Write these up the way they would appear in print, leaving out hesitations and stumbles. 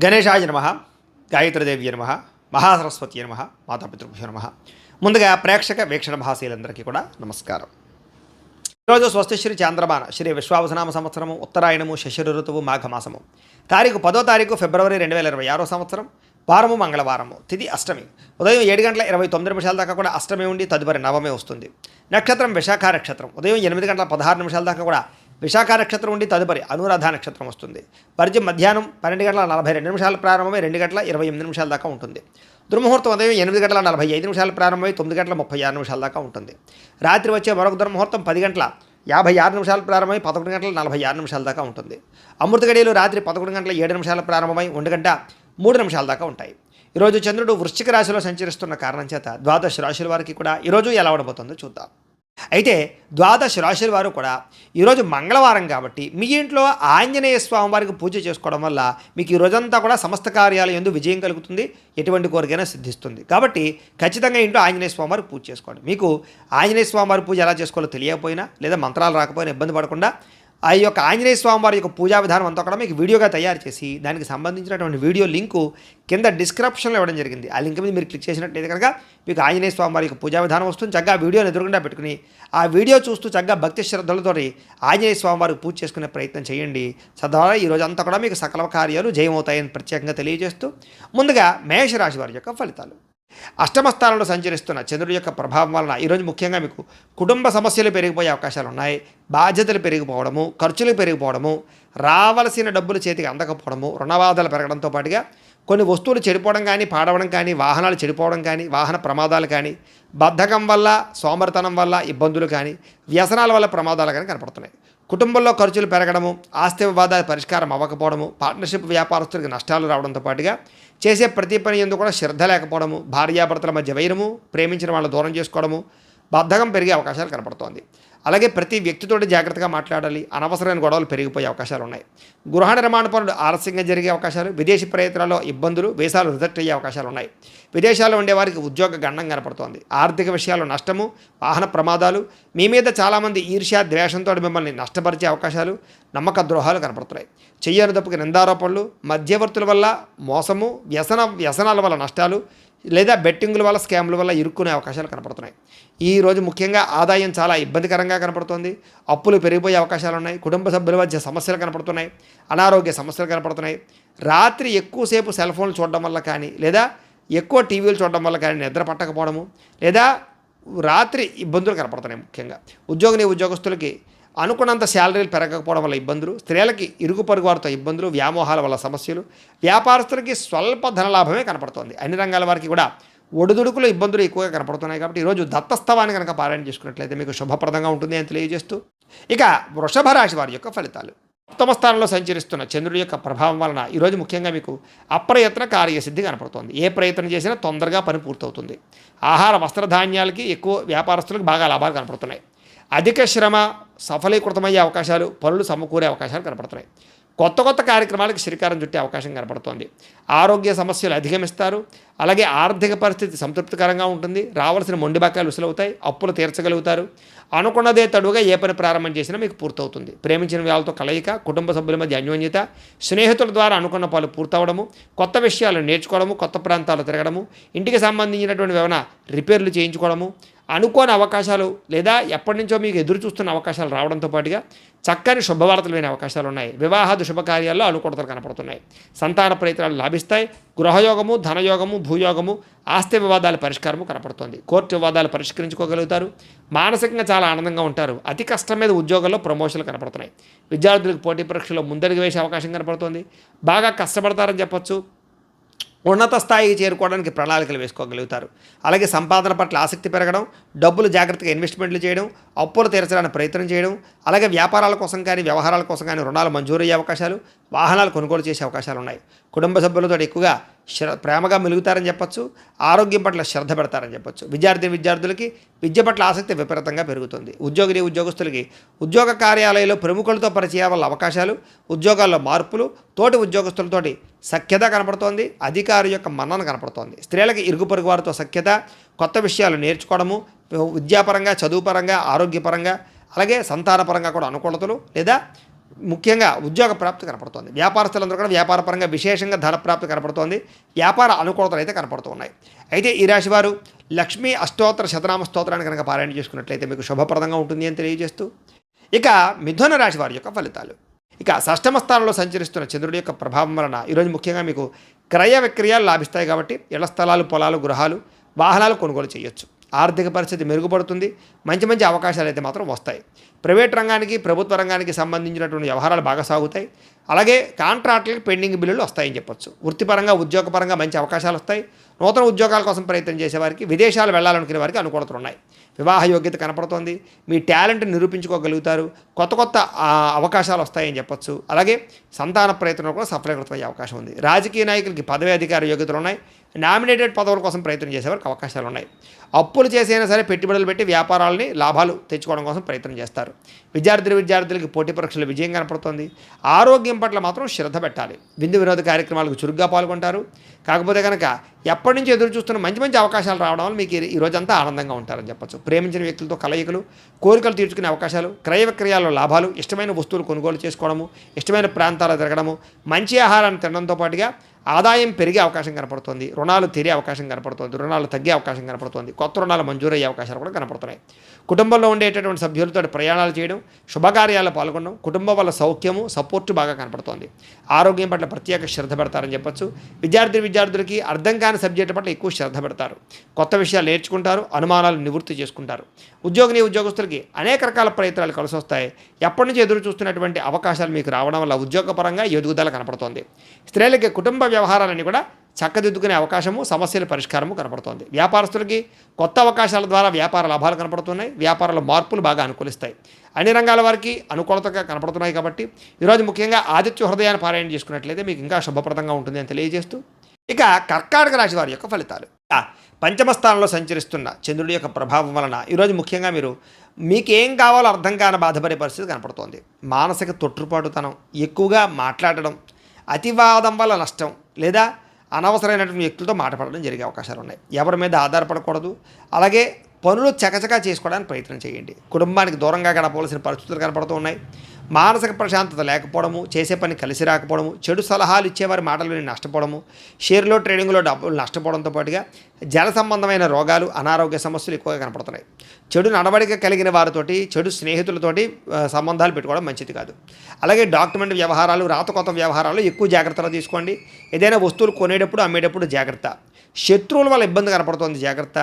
గణేశాయ నమః, గాయత్రీదేవ్య నమః, మహాసరస్వతి నమః, మాతాపితృభ్యో నమః. ముందుగా ప్రేక్షక వీక్షణ మహాశీలందరికీ కూడా నమస్కారం. ఈరోజు స్వస్తిశ్రీ చాంద్రమాన శ్రీ విశ్వావసనామ సంవత్సరము ఉత్తరాయణము శశిర ఋతువు మాఘమాసము తారీఖు 10వ తారీఖు ఫిబ్రవరి 2026 సంవత్సరం వారము మంగళవారము తిథి అష్టమి ఉదయం 7:29 దాకా కూడా అష్టమి ఉండి తదుపరి నవమి వస్తుంది. నక్షత్రం విశాఖ నక్షత్రం ఉదయం 8:16 దాకా కూడా విశాఖ నక్షత్రం ఉండి తదుపరి అనురాధ నక్షత్రం వస్తుంది. పరిచయం మధ్యాహ్నం 12:42 ప్రారంభమై 2:28 దాకా ఉంటుంది. దుర్ముహూర్తం ఉదయం 8:45 ప్రారంభమై 9:36 దాకా ఉంటుంది. రాత్రి వచ్చే మరొక దుర్ముహూర్తం 10:56 ప్రారంభమై 11:46 దాకా ఉంటుంది. అమృత గడియలు రాత్రి 11:07 ప్రారంభమై 1:03 దాకా ఉంటాయి. ఈరోజు చంద్రుడు వృశ్చిక రాశిలో సంచరిస్తున్న కారణం చేత ద్వాదశ రాశుల వారికి కూడా ఈరోజు ఎలా ఉండబోతుందో చూద్దాం. అయితే ద్వాదశ రాశుల వారు కూడా ఈరోజు మంగళవారం కాబట్టి మీ ఇంట్లో ఆంజనేయ స్వామి వారికి పూజ చేసుకోవడం వల్ల మీకు ఈ రోజంతా కూడా సమస్త కార్యాలు యందు విజయం కలుగుతుంది, ఎటువంటి కోరికైనా సిద్ధిస్తుంది. కాబట్టి ఖచ్చితంగా ఇంట్లో ఆంజనేయ స్వామి వారికి పూజ చేసుకోండి. మీకు ఆంజనేయ స్వామి వారి పూజ ఎలా చేసుకోవాలో తెలియకపోయినా లేదా మంత్రాలు రాకపోయినా ఇబ్బంది పడకుండా ఆ యొక్క ఆంజనేయ స్వామి వారి యొక్క పూజా విధానం అంతా కూడా మీకు వీడియోగా తయారు చేసి దానికి సంబంధించినటువంటి వీడియో లింకు కింద డిస్క్రిప్షన్లో ఇవ్వడం జరిగింది. ఆ లింక్ మీద మీరు క్లిక్ చేసినట్లయితే కనుక మీకు ఆంజనేయ స్వామి వారి యొక్క పూజా విధానం వస్తుంది. చక్కగా ఆ వీడియోని ఎదురుగుండా పెట్టుకుని ఆ వీడియో చూస్తూ చక్కగా భక్తి శ్రద్ధలతో ఆంజనేయ స్వామి వారికి పూజ చేసుకునే ప్రయత్నం చేయండి. తద్వారా ఈ రోజంతా కూడా మీకు సకల కార్యాలు జయమవుతాయని ప్రత్యేకంగా తెలియజేస్తూ ముందుగా మేషరాశి వారి యొక్క ఫలితాలు. అష్టమ స్థానంలో సంచరిస్తున్న చంద్రుడి యొక్క ప్రభావం వలన ఈరోజు ముఖ్యంగా మీకు కుటుంబ సమస్యలు పెరిగిపోయే అవకాశాలు ఉన్నాయి. బాధ్యతలు పెరిగిపోవడము, ఖర్చులు పెరిగిపోవడము, రావలసిన డబ్బులు చేతికి అందకపోవడము, రుణబాధలు పెరగడంతో పాటుగా కొన్ని వస్తువులు చెడిపోవడం కానీ, పాడవడం కానీ, వాహనాలు చెడిపోవడం కానీ, వాహన ప్రమాదాలు కానీ, బద్ధకం వల్ల, సోమరితనం వల్ల ఇబ్బందులు కానీ, వ్యసనాల వల్ల ప్రమాదాలు కానీ కనపడుతున్నాయి. కుటుంబంలో ఖర్చులు పెరగడము, ఆస్తి వివాదాల పరిష్కారం అవ్వకపోవడము, పార్ట్నర్షిప్ వ్యాపారస్తులకు నష్టాలు రావడంతో పాటుగా చేసే ప్రతి పని ఎందుకు కూడా శ్రద్ధ లేకపోవడము, భార్యాభర్తల మధ్య వైరము, ప్రేమించిన వాళ్ళని దూరం చేసుకోవడము, బద్ధకం పెరిగే అవకాశాలు కనపడుతోంది. అలాగే ప్రతి వ్యక్తితోటి జాగ్రత్తగా మాట్లాడాలి, అనవసరమైన గొడవలు పెరిగిపోయే అవకాశాలు ఉన్నాయి. గృహ నిర్మాణ పనులు ఆలస్యంగా జరిగే అవకాశాలు, విదేశీ ప్రయత్నాల్లో ఇబ్బందులు, వీసాలు రిజెక్ట్ అయ్యే అవకాశాలు ఉన్నాయి. విదేశాల్లో ఉండేవారికి ఉద్యోగ గండం కనపడుతోంది. ఆర్థిక విషయాల్లో నష్టము, వాహన ప్రమాదాలు, మీ మీద చాలామంది ఈర్ష్య ద్వేషంతో మిమ్మల్ని నష్టపరిచే అవకాశాలు, నమ్మక ద్రోహాలు కనపడుతున్నాయి. చెయ్యని తప్పుకి నిందారోపణలు, మధ్యవర్తుల వల్ల మోసము, వ్యసనాల వల్ల నష్టాలు లేదా బెట్టింగుల వల్ల స్కామ్ల వల్ల ఇరుక్కునే అవకాశాలు కనపడుతున్నాయి. ఈరోజు ముఖ్యంగా ఆదాయం చాలా ఇబ్బందికరంగా కనపడుతోంది. అప్పులు పెరిగిపోయే అవకాశాలు ఉన్నాయి. కుటుంబ సభ్యుల మధ్య సమస్యలు కనపడుతున్నాయి. అనారోగ్య సమస్యలు కనపడుతున్నాయి. రాత్రి ఎక్కువసేపు సెల్ ఫోన్లు చూడడం వల్ల కానీ లేదా ఎక్కువ టీవీలు చూడడం వల్ల కానీ నిద్ర పట్టకపోవడము లేదా రాత్రి ఇబ్బందులు కనపడుతున్నాయి. ముఖ్యంగా ఉద్యోగస్తులకి అనుకున్నంత శాలరీలు పెరగకపోవడం వల్ల ఇబ్బందులు, స్త్రీలకి ఇరుగు పొరుగు వారితో ఇబ్బందులు, వ్యామోహాల వల్ల సమస్యలు, వ్యాపారస్తులకి స్వల్ప ధనలాభమే కనపడుతోంది. అన్ని రంగాల వారికి కూడా ఒడిదుడుకులు ఇబ్బందులు ఎక్కువగా కనపడుతున్నాయి. కాబట్టి ఈరోజు దత్తస్తవాన్ని కనుక పారాయణ చేసుకున్నట్లయితే మీకు శుభప్రదంగా ఉంటుంది అని తెలియజేస్తూ ఇక వృషభ రాశి వారి యొక్క ఫలితాలు. సప్తమ స్థానంలో సంచరిస్తున్న చంద్రుడి యొక్క ప్రభావం వలన ఈరోజు ముఖ్యంగా మీకు అప్రయత్న కార్యసిద్ధి కనపడుతోంది. ఏ ప్రయత్నం చేసినా తొందరగా పని పూర్తవుతుంది. ఆహార వస్త్రధాన్యాలకి ఎక్కువ వ్యాపారస్తులకు బాగా లాభాలు కనపడుతున్నాయి. అధిక శ్రమ సఫలీకృతమయ్యే అవకాశాలు, పనులు సమకూరే అవకాశాలు కనపడుతున్నాయి. కొత్త కార్యక్రమాలకు శ్రీకారం చుట్టే అవకాశం కనపడుతోంది. ఆరోగ్య సమస్యలు అధిగమిస్తారు. అలాగే ఆర్థిక పరిస్థితి సంతృప్తికరంగా ఉంటుంది. రావాల్సిన మొండి బకాయిలు వసూలవుతాయి. అప్పులు తీర్చగలుగుతారు. అనుకున్నదే తడుగా ఏ పని ప్రారంభం చేసినా మీకు పూర్తవుతుంది. ప్రేమించిన వాళ్ళతో కలయిక, కుటుంబ సభ్యుల మధ్య అన్యోన్యత, స్నేహితుల ద్వారా అనుకున్న పనులు పూర్తవడము, కొత్త విషయాలు నేర్చుకోవడము, కొత్త ప్రాంతాలు తిరగడము, ఇంటికి సంబంధించినటువంటి ఏమైనా రిపేర్లు చేయించుకోవడము, అనుకోని అవకాశాలు లేదా ఎప్పటి నుంచో మీకు ఎదురు చూస్తున్న అవకాశాలు రావడంతో పాటుగా చక్కని శుభవార్తలు వినే అవకాశాలు ఉన్నాయి. వివాహాది శుభకార్యాల్లో అనుకూలతలు కనపడుతున్నాయి. సంతాన ప్రయత్నాలు లాభిస్తాయి. గృహయోగము, ధనయోగము, భూయోగము, ఆస్తి వివాదాల పరిష్కారము కనపడుతుంది. కోర్టు వివాదాలు పరిష్కరించుకోగలుగుతారు. మానసికంగా చాలా ఆనందంగా ఉంటారు. అతి కష్టం మీద ఉద్యోగాల్లో ప్రమోషన్లు కనపడుతున్నాయి. విద్యార్థులకు పోటీ పరీక్షల్లో ముందడుగు వేసే అవకాశం కనపడుతుంది. బాగా కష్టపడతారని చెప్పొచ్చు. ఉన్నత స్థాయికి చేరుకోవడానికి ప్రణాళికలు వేసుకోగలుగుతారు. అలాగే సంపాదన పట్ల ఆసక్తి పెరగడం, డబ్బులు జాగ్రత్తగా ఇన్వెస్ట్మెంట్లు చేయడం, అప్పులు తీర్చడానికి ప్రయత్నం చేయడం, అలాగే వ్యాపారాల కోసం కానీ వ్యవహారాల కోసం కానీ రుణాలు మంజూరయ్యే అవకాశాలు, వాహనాలు కొనుగోలు చేసే అవకాశాలు ఉన్నాయి. కుటుంబ సభ్యులతో ఎక్కువగా ప్రేమగా మెలుగుతారని చెప్పొచ్చు. ఆరోగ్యం పట్ల శ్రద్ధ పెడతారని చెప్పొచ్చు. విద్యార్థులకి విద్య పట్ల ఆసక్తి విపరీతంగా పెరుగుతుంది. ఉద్యోగస్తులకి ఉద్యోగ కార్యాలయంలో ప్రముఖులతో పరిచయం వల్ల అవకాశాలు, ఉద్యోగాల్లో మార్పులు, తోటి ఉద్యోగస్తులతోటి సఖ్యత కనపడుతోంది. అధికారి యొక్క మన్నన కనపడుతోంది. స్త్రీలకి ఇరుగు పొరుగు వారితో సఖ్యత, కొత్త విషయాలు నేర్చుకోవడము, విద్యాపరంగా, చదువుపరంగా, ఆరోగ్యపరంగా, అలాగే సంతానపరంగా కూడా అనుకూలతలు లేదా ముఖ్యంగా ఉద్యోగ ప్రాప్తి కనపడుతోంది. వ్యాపారస్తులందరూ కూడా వ్యాపారపరంగా విశేషంగా ధన ప్రాప్తి కనపడుతోంది. వ్యాపార అనుకూలతలు అయితే కనపడుతూ ఉన్నాయి. అయితే ఈ రాశి వారు లక్ష్మీ అష్టోత్తర శతనామ స్తోత్రాన్ని కనుక పారాయణ చేసుకున్నట్లయితే మీకు శుభప్రదంగా ఉంటుంది అని తెలియజేస్తూ, ఇక మిథున రాశి వారి యొక్క ఫలితాలు. ఇక షష్టమ స్థానంలో సంచరిస్తున్న చంద్రుడి యొక్క ప్రభావం వలన ఈరోజు ముఖ్యంగా మీకు క్రయ విక్రయాలు లాభిస్తాయి. కాబట్టి ఇళ్ల స్థలాలు, పొలాలు, గృహాలు, వాహనాలు కొనుగోలు చేయొచ్చు. ఆర్థిక పరిస్థితి మెరుగుపడుతుంది. మంచి మంచి అవకాశాలు అయితే మాత్రం వస్తాయి. ప్రైవేట్ రంగానికి, ప్రభుత్వ రంగానికి సంబంధించినటువంటి వ్యవహారాలు బాగా సాగుతాయి. అలాగే కాంట్రాక్టులకు పెండింగ్ బిల్లులు వస్తాయని చెప్పొచ్చు. వృత్తిపరంగా, ఉద్యోగపరంగా మంచి అవకాశాలు వస్తాయి. నూతన ఉద్యోగాల కోసం ప్రయత్నం చేసేవారికి, విదేశాలు వెళ్ళాలనుకునే వారికి అనుకూలతలు ఉన్నాయి. వివాహ యోగ్యత కనపడుతోంది. మీ టాలెంట్ని నిరూపించుకోగలుగుతారు. కొత్త కొత్త అవకాశాలు వస్తాయని చెప్పొచ్చు. అలాగే సంతాన ప్రయత్నంలో కూడా సఫలీకృతమయ్యే అవకాశం ఉంది. రాజకీయ నాయకులకి పదవి అధికార యోగ్యతలు ఉన్నాయి. నామినేటెడ్ పదవుల కోసం ప్రయత్నం చేసేవారికి అవకాశాలు ఉన్నాయి. అప్పులు చేసైనా సరే పెట్టుబడులు పెట్టి వ్యాపారాలని లాభాలు తెచ్చుకోవడం కోసం ప్రయత్నం చేస్తారు. విద్యార్థులకి పోటీ పరీక్షలు విజయం కనపడుతుంది. ఆరోగ్యం పట్ల మాత్రం శ్రద్ధ పెట్టాలి. విందు వినోద కార్యక్రమాలకు చురుగ్గా పాల్గొంటారు. కాకపోతే కనుక ఎప్పటి నుంచి ఎదురు చూస్తున్న మంచి మంచి అవకాశాలు రావడం వల్ల మీకు ఈ రోజంతా ఆనందంగా ఉంటారని చెప్పచ్చు. ప్రేమించిన వ్యక్తులతో కలయికలు, కోరికలు తీర్చుకునే అవకాశాలు, క్రయ విక్రయాల్లో లాభాలు, ఇష్టమైన వస్తువులు కొనుగోలు చేసుకోవడము, ఇష్టమైన ప్రాంతాలు తిరగడము, మంచి ఆహారాన్ని తినడంతో పాటుగా ఆదాయం పెరిగే అవకాశం కనపడుతుంది. రుణాలు తీరే అవకాశం కనపడుతుంది. రుణాలు తగ్గే అవకాశం కనపడుతుంది. కొత్త రుణాలు మంజూరయ్యే అవకాశాలు కూడా కనపడుతున్నాయి. కుటుంబంలో ఉండేటటువంటి సభ్యులతో ప్రయాణాలు చేయడం, శుభకార్యాల్లో పాల్గొనడం, కుటుంబం వల్ల సౌఖ్యము, సపోర్టు బాగా కనపడుతోంది. ఆరోగ్యం పట్ల ప్రత్యేక శ్రద్ధ పెడతారని చెప్పొచ్చు. విద్యార్థులకి అర్థం కాని సబ్జెక్టు పట్ల ఎక్కువ శ్రద్ధ పెడతారు. కొత్త విషయాలు నేర్చుకుంటారు. అనుమానాలు నివృత్తి చేసుకుంటారు. ఉద్యోగస్తులకి అనేక రకాల ప్రయత్నాలు కలిసి వస్తాయి. ఎప్పటి నుంచి ఎదురు చూస్తున్నటువంటి అవకాశాలు మీకు రావడం వల్ల ఉద్యోగపరంగా ఎదుగుదల కనపడుతోంది. స్త్రీలకి కుటుంబ వ్యవహారాలన్నీ కూడా చక్కదిద్దుకునే అవకాశము, సమస్యల పరిష్కారము కనపడుతోంది. వ్యాపారస్తులకి కొత్త అవకాశాల ద్వారా వ్యాపార లాభాలు కనపడుతున్నాయి. వ్యాపారాల మార్పులు బాగా అనుకూలిస్తాయి. అన్ని రంగాల వారికి అనుకూలతగా కనపడుతున్నాయి. కాబట్టి ఈరోజు ముఖ్యంగా ఆదిత్య హృదయాన్ని పారాయణ చేసుకున్నట్లయితే మీకు ఇంకా శుభప్రదంగా ఉంటుంది అని తెలియజేస్తూ, ఇక కర్కాటక రాశి వారి యొక్క ఫలితాలు. పంచమ స్థానంలో సంచరిస్తున్న చంద్రుడి యొక్క ప్రభావం వలన ఈరోజు ముఖ్యంగా మీకేం కావాలో అర్థం కాని బాధపడే పరిస్థితి కనపడుతోంది. మానసిక తొట్టుపాటుతనం, ఎక్కువగా మాట్లాడడం, అతివాదం వల్ల నష్టం, లేదా అనవసరమైనటువంటి వ్యక్తులతో మాట్లాడడం జరిగే అవకాశాలు ఉన్నాయి. ఎవరి మీద ఆధారపడకూడదు. అలాగే పనులు చకచకా చేసుకోవడానికి ప్రయత్నం చేయండి. కుటుంబానికి దూరంగా గడపవలసిన పరిస్థితులు కనపడుతూ ఉన్నాయి. మానసిక ప్రశాంతత లేకపోవడము, చేసే పని కలిసి రాకపోవడము, చెడు సలహాలు ఇచ్చేవారి మాటలు విని నష్టపోవడము, షేర్లో ట్రేడింగ్లో డబ్బులు నష్టపోవడంతో పాటుగా జల సంబంధమైన రోగాలు, అనారోగ్య సమస్యలు ఎక్కువగా కనపడుతున్నాయి. చెడు నడవడిక కలిగిన వారితోటి, చెడు స్నేహితులతోటి సంబంధాలు పెట్టుకోవడం మంచిది కాదు. అలాగే డాక్యుమెంట్ వ్యవహారాలు, రాతకొత్త వ్యవహారాలు ఎక్కువ జాగ్రత్తలు తీసుకోండి. ఏదైనా వస్తువులు కొనేటప్పుడు, అమ్మేటప్పుడు జాగ్రత్త. శత్రువుల వల్ల ఇబ్బంది కనపడుతోంది, జాగ్రత్త.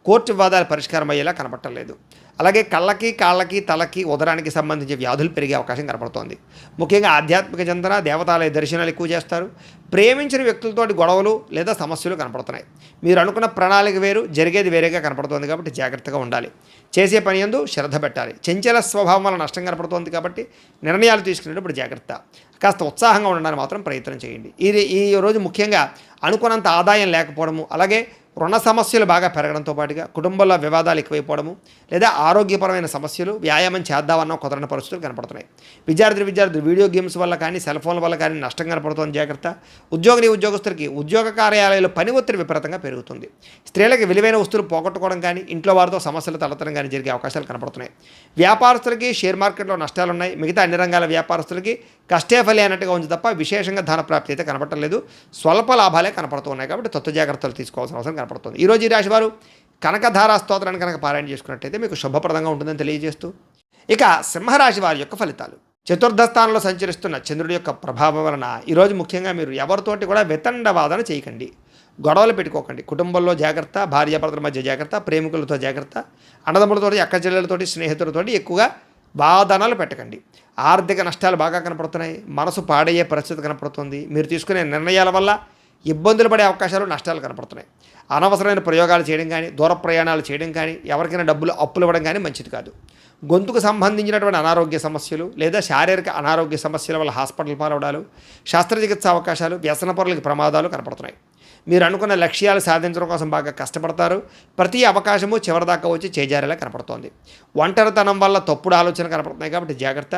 కోర్టు వివాదాలు పరిష్కారం అయ్యేలా కనపట్టలేదు. అలాగే కళ్ళకి, కాళ్ళకి, తలకి, ఉదరానికి సంబంధించి వ్యాధులు పెరిగే అవకాశం కనపడుతోంది. ముఖ్యంగా ఆధ్యాత్మిక చింతన, దేవతాలయ దర్శనాలు ఎక్కువ చేస్తారు. ప్రేమించిన వ్యక్తులతోటి గొడవలు లేదా సమస్యలు కనపడుతున్నాయి. మీరు అనుకున్న ప్రణాళిక వేరు, జరిగేది వేరేగా కనపడుతోంది. కాబట్టి జాగ్రత్తగా ఉండాలి. చేసే పని యందు శ్రద్ధ పెట్టాలి. చంచల స్వభావం వల్ల నష్టం కనపడుతోంది. కాబట్టి నిర్ణయాలు తీసుకునేటప్పుడు జాగ్రత్త. కాస్త ఉత్సాహంగా ఉండడానికి మాత్రం ప్రయత్నం చేయండి. ఈ రోజు ముఖ్యంగా అనుకున్నంత ఆదాయం లేకపోవడము, అలాగే రుణ సమస్యలు బాగా పెరగడంతో పాటుగా కుటుంబంలో వివాదాలు ఎక్కువైపోవడము, లేదా ఆరోగ్యపరమైన సమస్యలు, వ్యాయామం చేద్దామన్న కుదరని పరిస్థితులు కనపడుతున్నాయి. విద్యార్థులు వీడియో గేమ్స్ వల్ల కానీ, సెల్ ఫోన్ల వల్ల కానీ నష్టం కనపడుతుంది, జాగ్రత్త. ఉద్యోగస్తులకి ఉద్యోగ కార్యాలయాల్లో పని ఒత్తిడి విపరీతంగా పెరుగుతుంది. స్త్రీలకి విలువైన వస్తువులు పోగొట్టుకోవడం కానీ, ఇంట్లో వారితో సమస్యలు తలెత్తడం కానీ జరిగే అవకాశాలు కనపడుతున్నాయి. వ్యాపారస్తులకి షేర్ మార్కెట్లో నష్టాలు ఉన్నాయి. మిగతా అన్ని రంగాల వ్యాపారస్తులకి కష్టే ఫలి అన్నట్టుగా ఉంది తప్ప విశేషంగా ధన ప్రాప్తి అయితే కనపడలేదు. స్వల్ప లాభాలే కనపడుతున్నాయి. కాబట్టి తత్వ జాగ్రత్తలు తీసుకోవాల్సిన అవసరం కనపడుతుంది. ఈరోజు ఈ రాశి వారు కనకధారా స్తోత్రాన్ని కనుక పారాయణ చేసుకున్నట్టయితే మీకు శుభప్రదంగా ఉంటుందని తెలియజేస్తూ, ఇక సింహరాశి వారి యొక్క ఫలితాలు. చతుర్థ స్థానంలో సంచరిస్తున్న చంద్రుడి యొక్క ప్రభావం వలన ఈరోజు ముఖ్యంగా మీరు ఎవరితోటి కూడా వితండవాదన చేయకండి. గొడవలు పెట్టుకోకండి. కుటుంబంలో జాగ్రత్త, భార్యాభర్తల మధ్య జాగ్రత్త, ప్రేమికులతో జాగ్రత్త, అన్నదమ్ములతోటి, అక్కచెల్లెలతోటి, స్నేహితులతోటి ఎక్కువగా వాదనలు పెట్టకండి. ఆర్థిక నష్టాలు బాగా కనపడుతున్నాయి. మనసు పాడయ్యే పరిస్థితి కనపడుతుంది. మీరు తీసుకునే నిర్ణయాల వల్ల ఇబ్బందులు పడే అవకాశాలు, నష్టాలు కనపడుతున్నాయి. అనవసరమైన ప్రయోగాలు చేయడం కానీ, దూర ప్రయాణాలు చేయడం కానీ, ఎవరికైనా అప్పులు ఇవ్వడం కానీ మంచిది కాదు. గొంతుకు సంబంధించినటువంటి అనారోగ్య సమస్యలు లేదా శారీరక అనారోగ్య సమస్యల వల్ల హాస్పిటల్ పాలవడాలు, శస్త్రచికిత్స అవకాశాలు, వ్యసనపరులకి ప్రమాదాలు కనపడుతున్నాయి. మీరు అనుకున్న లక్ష్యాలు సాధించడం కోసం బాగా కష్టపడతారు. ప్రతి అవకాశము చివరిదాకా వచ్చి చేజారేలా కనపడుతోంది. ఒంటరితనం వల్ల తప్పుడు ఆలోచన కనపడుతున్నాయి. కాబట్టి జాగ్రత్త.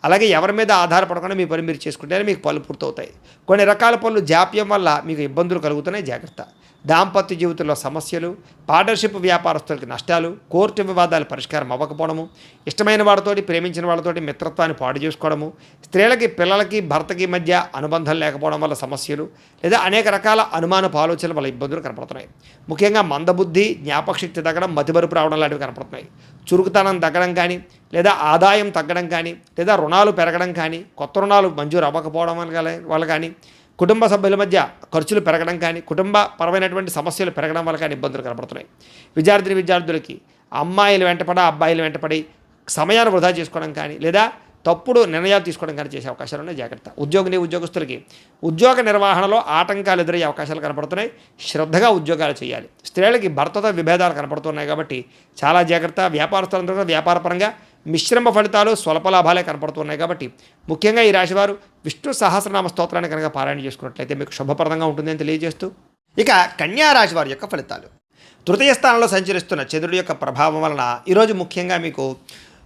అలాగే ఎవరి మీద ఆధారపడకుండా మీ పని మీరు చేసుకుంటేనే మీకు పనులు పూర్తవుతాయి. కొన్ని రకాల పనులు జాప్యం వల్ల మీకు ఇబ్బందులు కలుగుతున్నాయి, జాగ్రత్త. దాంపత్య జీవితంలో సమస్యలు, పార్ట్నర్షిప్ వ్యాపారస్తులకి నష్టాలు, కోర్టు వివాదాలు పరిష్కారం అవ్వకపోవడము, ఇష్టమైన వాళ్ళతోటి ప్రేమించిన వాళ్ళతోటి మిత్రత్వాన్ని పాడు చేసుకోవడము, స్త్రీలకి పిల్లలకి భర్తకి మధ్య అనుబంధం లేకపోవడం వల్ల సమస్యలు, లేదా అనేక రకాల అనుమానపు ఆలోచనల వల్ల ఇబ్బందులు కనపడుతున్నాయి. ముఖ్యంగా మందబుద్ధి, జ్ఞాపకశక్తి తగ్గడం, మతిమరుపు రావడం లాంటివి కనపడుతున్నాయి. చురుకుతనం తగ్గడం కానీ, లేదా ఆదాయం తగ్గడం కానీ, లేదా రుణాలు పెరగడం కానీ, కొత్త రుణాలు మంజూరు అవ్వకపోవడం వల్ల కానీ, కుటుంబ సభ్యుల మధ్య ఖర్చులు పెరగడం కానీ, కుటుంబ పరమైనటువంటి సమస్యలు పెరగడం వల్ల కానీ ఇబ్బందులు కనపడుతున్నాయి. విద్యార్థులకి అమ్మాయిలు వెంటపడి అబ్బాయిలు వెంటపడి సమయాన్ని వృధా చేసుకోవడం కానీ, లేదా తప్పుడు నిర్ణయాలు తీసుకోవడం కానీ చేసే అవకాశాలు ఉన్నాయి. జాగ్రత్త. ఉద్యోగస్తులకి ఉద్యోగ నిర్వహణలో ఆటంకాలు ఎదురయ్యే అవకాశాలు కనపడుతున్నాయి. శ్రద్ధగా ఉద్యోగాలు చేయాలి. స్త్రీలకి భర్తతో విభేదాలు కనపడుతున్నాయి కాబట్టి చాలా జాగ్రత్త. వ్యాపారస్తులందరూ కూడా వ్యాపారపరంగా మిశ్రమ ఫలితాలు, స్వల్ప లాభాలే కనపడుతున్నాయి కాబట్టి ముఖ్యంగా ఈ రాశివారు విష్ణు సహస్రనామ స్తోత్రాన్ని కనుక పారాయణ చేసుకున్నట్లయితే మీకు శుభప్రదంగా ఉంటుందని తెలియజేస్తూ, ఇక కన్యా రాశి వారి యొక్క ఫలితాలు. తృతీయ స్థానంలో సంచరిస్తున్న చంద్రుడి యొక్క ప్రభావం వలన ఈరోజు ముఖ్యంగా మీకు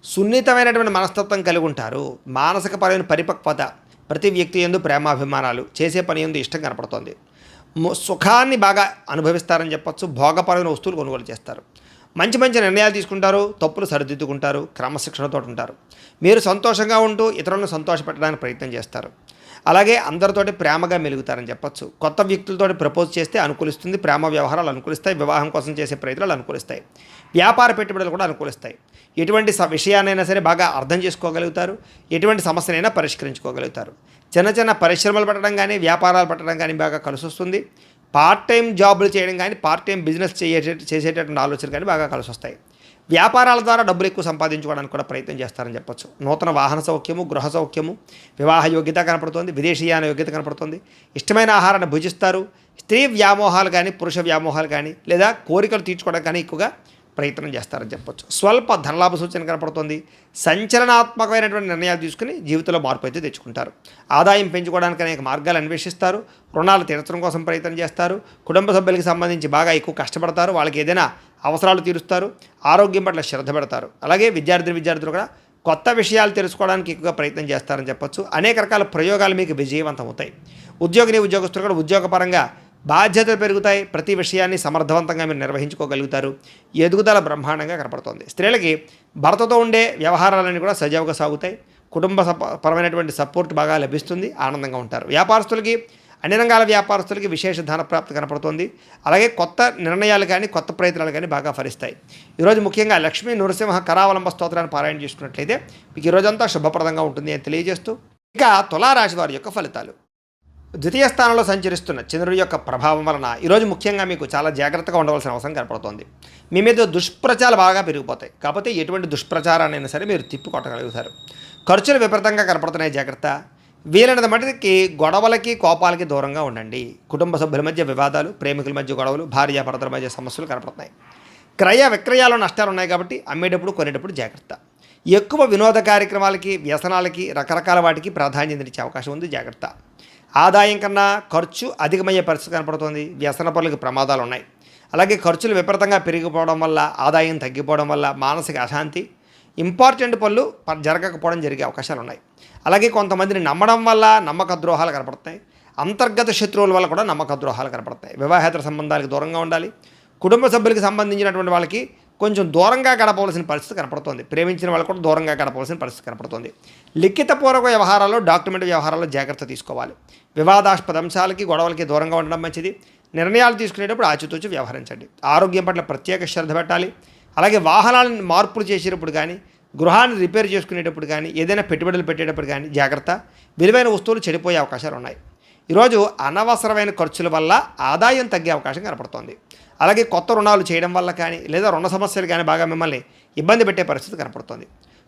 సున్నితమైనటువంటి మనస్తత్వం కలిగి ఉంటారు. మానసికపరమైన పరిపక్వత, ప్రతి వ్యక్తి యందు ప్రేమాభిమానాలు, చేసే పని యందు ఇష్టం కనపడుతోంది. సుఖాన్ని బాగా అనుభవిస్తారని చెప్పొచ్చు. భోగపరమైన వస్తువులు కొనుగోలు చేస్తారు. మంచి నిర్ణయాలు తీసుకుంటారు. తప్పులు సరిదిద్దుకుంటారు. క్రమశిక్షణతో ఉంటారు. మీరు సంతోషంగా ఉంటూ ఇతరులను సంతోషపెట్టడానికి ప్రయత్నం చేస్తారు. అలాగే అందరితోటి ప్రేమగా మెలుగుతారని చెప్పొచ్చు. కొత్త వ్యక్తులతో ప్రపోజ్ చేస్తే అనుకూలిస్తుంది. ప్రేమ వ్యవహారాలు అనుకూలిస్తాయి. వివాహం కోసం చేసే ప్రయత్నాలు అనుకూలిస్తాయి. వ్యాపార పెట్టుబడులు కూడా అనుకూలిస్తాయి. ఎటువంటి విషయాన్నైనా సరే బాగా అర్థం చేసుకోగలుగుతారు. ఎటువంటి సమస్యనైనా పరిష్కరించుకోగలుగుతారు. చిన్న పరిశ్రమలు పెట్టడం కానీ, వ్యాపారాలు పెట్టడం కానీ బాగా కలిసి వస్తుంది. పార్ట్ టైం జాబులు చేయడం కానీ, పార్ట్ టైం బిజినెస్ చేసేటటువంటి ఆలోచనలు కానీ బాగా కలిసి వస్తాయి. వ్యాపారాల ద్వారా డబ్బులు ఎక్కువ సంపాదించుకోవడానికి కూడా ప్రయత్నం చేస్తారని చెప్పొచ్చు. నూతన వాహన సౌఖ్యము, గృహ సౌఖ్యము, వివాహ యోగ్యత కనపడుతుంది. విదేశీయాన యోగ్యత కనపడుతుంది. ఇష్టమైన ఆహారాన్ని భుజిస్తారు. స్త్రీ వ్యామోహాలు కానీ, పురుష వ్యామోహాలు కానీ, లేదా కోరికలు తీర్చుకోవడానికి కానీ ఎక్కువగా ప్రయత్నం చేస్తారని చెప్పొచ్చు. స్వల్ప ధనలాభ సూచన కనపడుతుంది. సంచలనాత్మకమైనటువంటి నిర్ణయాలు తీసుకుని జీవితంలో మార్పు అయితే తెచ్చుకుంటారు. ఆదాయం పెంచుకోవడానికి అనేక మార్గాలు అన్వేషిస్తారు. రుణాలు తీర్చడం కోసం ప్రయత్నం చేస్తారు. కుటుంబ సభ్యులకి సంబంధించి బాగా ఎక్కువ కష్టపడతారు. వాళ్ళకి ఏదైనా అవసరాలు తీరుస్తారు. ఆరోగ్యం పట్ల శ్రద్ధ పెడతారు. అలాగే విద్యార్థులు కూడా కొత్త విషయాలు తెలుసుకోవడానికి ఎక్కువగా ప్రయత్నం చేస్తారని చెప్పొచ్చు. అనేక రకాల ప్రయోగాలు మీకు విజయవంతం అవుతాయి. ఉద్యోగస్తులు కూడా ఉద్యోగపరంగా బాధ్యతలు పెరుగుతాయి. ప్రతి విషయాన్ని సమర్థవంతంగా మీరు నిర్వహించుకోగలుగుతారు. ఎదుగుదల బ్రహ్మాండంగా కనపడుతోంది. స్త్రీలకి భర్తతో ఉండే వ్యవహారాలన్నీ కూడా సజావుగా సాగుతాయి. కుటుంబ పరమైనటువంటి సపోర్ట్ బాగా లభిస్తుంది. ఆనందంగా ఉంటారు. అన్ని రంగాల వ్యాపారస్తులకి విశేష ధనప్రాప్తి కనపడుతోంది. అలాగే కొత్త నిర్ణయాలు కానీ, కొత్త ప్రయత్నాలు కానీ బాగా ఫలిస్తాయి. ఈరోజు ముఖ్యంగా లక్ష్మీ నృసింహ కరావలంబ స్తోత్రాన్ని పారాయణ చేసుకున్నట్లయితే మీకు ఈరోజంతా శుభప్రదంగా ఉంటుంది అని తెలియజేస్తూ, ఇక తులారాశి వారి యొక్క ఫలితాలు. ద్వితీయ స్థానంలో సంచరిస్తున్న చంద్రుడి యొక్క ప్రభావం వలన ఈరోజు ముఖ్యంగా మీకు చాలా జాగ్రత్తగా ఉండవలసిన అవసరం కనపడుతోంది. మీ మీద దుష్ప్రచారాలు బాగా పెరిగిపోతాయి. కాకపోతే ఎటువంటి దుష్ప్రచారాన్నైనా సరే మీరు తిప్పికొట్టగలుగుతారు. ఖర్చులు విపరీతంగా కనపడుతున్నాయి. జాగ్రత్త. వీలైనంత మటుకి గొడవలకి, కోపాలకి దూరంగా ఉండండి. కుటుంబ సభ్యుల మధ్య వివాదాలు, ప్రేమికుల మధ్య గొడవలు, భార్యాభర్తల మధ్య సమస్యలు కనపడుతున్నాయి. క్రయ విక్రయాల్లో నష్టాలు ఉన్నాయి కాబట్టి అమ్మేటప్పుడు, కొనేటప్పుడు జాగ్రత్త. ఎక్కువ వినోద కార్యక్రమాలకి, వ్యసనాలకి, రకరకాల వాటికి ప్రాధాన్యత ఇచ్చే అవకాశం ఉంది. జాగ్రత్త. ఆదాయం కన్నా ఖర్చు అధికమయ్యే పరిస్థితి కనపడుతుంది. వ్యసన పనులకు ప్రమాదాలు ఉన్నాయి. అలాగే ఖర్చులు విపరీతంగా పెరిగిపోవడం వల్ల, ఆదాయం తగ్గిపోవడం వల్ల మానసిక అశాంతి, ఇంపార్టెంట్ పనులు జరగకపోవడం జరిగే అవకాశాలు ఉన్నాయి. అలాగే కొంతమందిని నమ్మడం వల్ల నమ్మక ద్రోహాలు కనపడుతాయి. అంతర్గత శత్రువుల వల్ల కూడా నమ్మక ద్రోహాలు కనపడతాయి. వివాహేతర సంబంధాలకు దూరంగా ఉండాలి. కుటుంబ సభ్యులకు సంబంధించినటువంటి వాళ్ళకి కొంచెం దూరంగా గడపవలసిన పరిస్థితి కనపడుతుంది. ప్రేమించిన వాళ్ళు కూడా దూరంగా గడపవలసిన పరిస్థితి కనపడుతుంది. లిఖితపూర్వక వ్యవహారాల్లో, డాక్యుమెంట్ వ్యవహారాల్లో జాగ్రత్త తీసుకోవాలి. వివాదాస్పద అంశాలకి, గొడవలకి దూరంగా ఉండడం మంచిది. నిర్ణయాలు తీసుకునేటప్పుడు ఆచితూచి వ్యవహరించండి. ఆరోగ్యం పట్ల ప్రత్యేక శ్రద్ధ పెట్టాలి. అలాగే వాహనాలను మార్పులు చేసేటప్పుడు కానీ, గృహాన్ని రిపేర్ చేసుకునేటప్పుడు కానీ, ఏదైనా పెట్టుబడులు పెట్టేటప్పుడు కానీ జాగ్రత్త. విలువైన వస్తువులు చెడిపోయే అవకాశాలు ఉన్నాయి. ఈరోజు అనవసరమైన ఖర్చుల వల్ల ఆదాయం తగ్గే అవకాశం కనపడుతోంది. అలాగే కొత్త రుణాలు చేయడం వల్ల కానీ, లేదా రుణ సమస్యలు కానీ బాగా మిమ్మల్ని ఇబ్బంది పెట్టే పరిస్థితి కనపడుతుంది.